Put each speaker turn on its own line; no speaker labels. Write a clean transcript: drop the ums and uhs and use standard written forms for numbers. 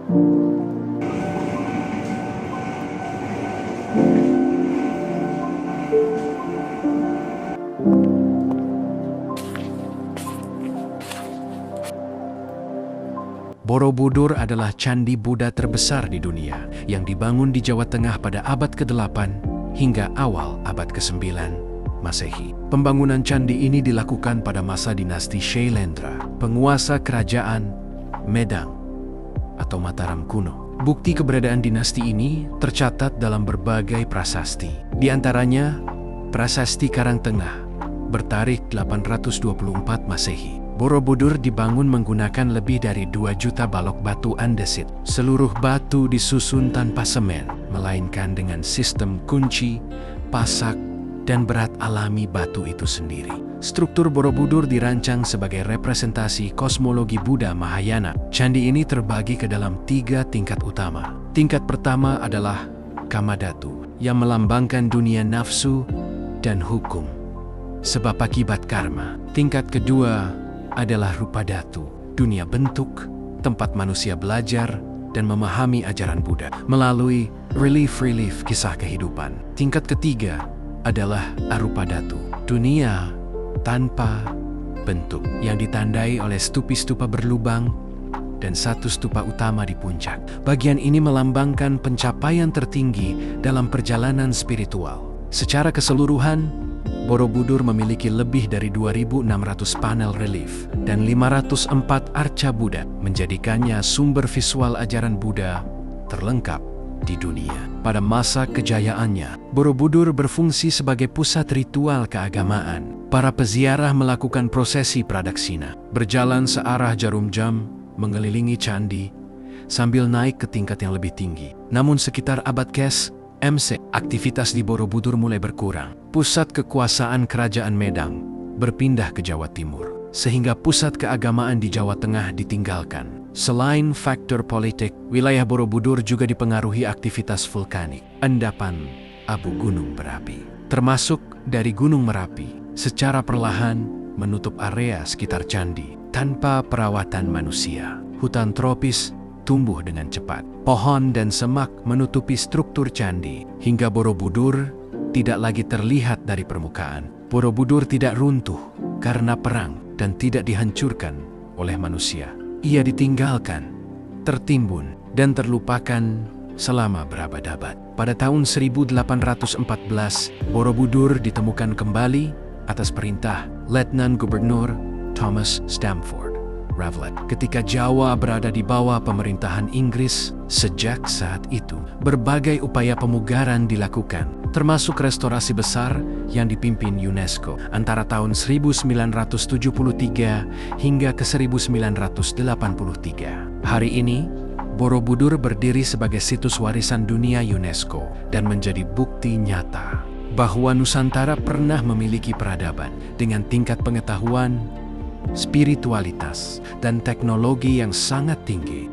Borobudur adalah candi Buddha terbesar di dunia yang dibangun di Jawa Tengah pada abad ke-8 hingga awal abad ke-9 Masehi. Pembangunan candi ini dilakukan pada masa dinasti Shailendra, penguasa kerajaan Medang atau Mataram kuno. Bukti keberadaan dinasti ini tercatat dalam berbagai prasasti. Di antaranya, Prasasti Karangtengah bertarikh 824 Masehi. Borobudur dibangun menggunakan lebih dari 2 juta balok batu andesit. Seluruh batu disusun tanpa semen, melainkan dengan sistem kunci, pasak, dan berat alami batu itu sendiri. Struktur Borobudur dirancang sebagai representasi kosmologi Buddha Mahayana. Candi ini terbagi ke dalam 3 tingkat utama. Tingkat pertama adalah Kamadhatu, yang melambangkan dunia nafsu dan hukum, sebab akibat karma. Tingkat kedua adalah Rupadatu, dunia bentuk, tempat manusia belajar dan memahami ajaran Buddha melalui relief kisah kehidupan. Tingkat ketiga adalah Arupadatu, dunia tanpa bentuk yang ditandai oleh stupa berlubang dan 1 stupa utama di puncak. Bagian ini melambangkan pencapaian tertinggi dalam perjalanan spiritual. Secara keseluruhan, Borobudur memiliki lebih dari 2.600 panel relief dan 504 arca Buddha, menjadikannya sumber visual ajaran Buddha terlengkap di dunia. Pada masa kejayaannya, Borobudur berfungsi sebagai pusat ritual keagamaan. Para peziarah melakukan prosesi pradaksina, berjalan searah jarum jam, mengelilingi candi, sambil naik ke tingkat yang lebih tinggi. Namun sekitar abad ke-MC, aktivitas di Borobudur mulai berkurang. Pusat kekuasaan kerajaan Medang berpindah ke Jawa Timur, sehingga pusat keagamaan di Jawa Tengah ditinggalkan. Selain faktor politik, wilayah Borobudur juga dipengaruhi aktivitas vulkanik, endapan abu gunung berapi, termasuk dari Gunung Merapi, secara perlahan menutup area sekitar candi tanpa perawatan manusia. Hutan tropis tumbuh dengan cepat. Pohon dan semak menutupi struktur candi, hingga Borobudur tidak lagi terlihat dari permukaan. Borobudur tidak runtuh karena perang dan tidak dihancurkan oleh manusia. Ia ditinggalkan, tertimbun, dan terlupakan selama berabad-abad. Pada tahun 1814, Borobudur ditemukan kembali atas perintah Letnan Gubernur Thomas Stamford Ravelet ketika Jawa berada di bawah pemerintahan Inggris. Sejak saat itu, berbagai upaya pemugaran dilakukan, termasuk restorasi besar yang dipimpin UNESCO antara tahun 1973 hingga ke 1983. Hari ini, Borobudur berdiri sebagai situs warisan dunia UNESCO dan menjadi bukti nyata bahwa Nusantara pernah memiliki peradaban dengan tingkat pengetahuan, spiritualitas, dan teknologi yang sangat tinggi.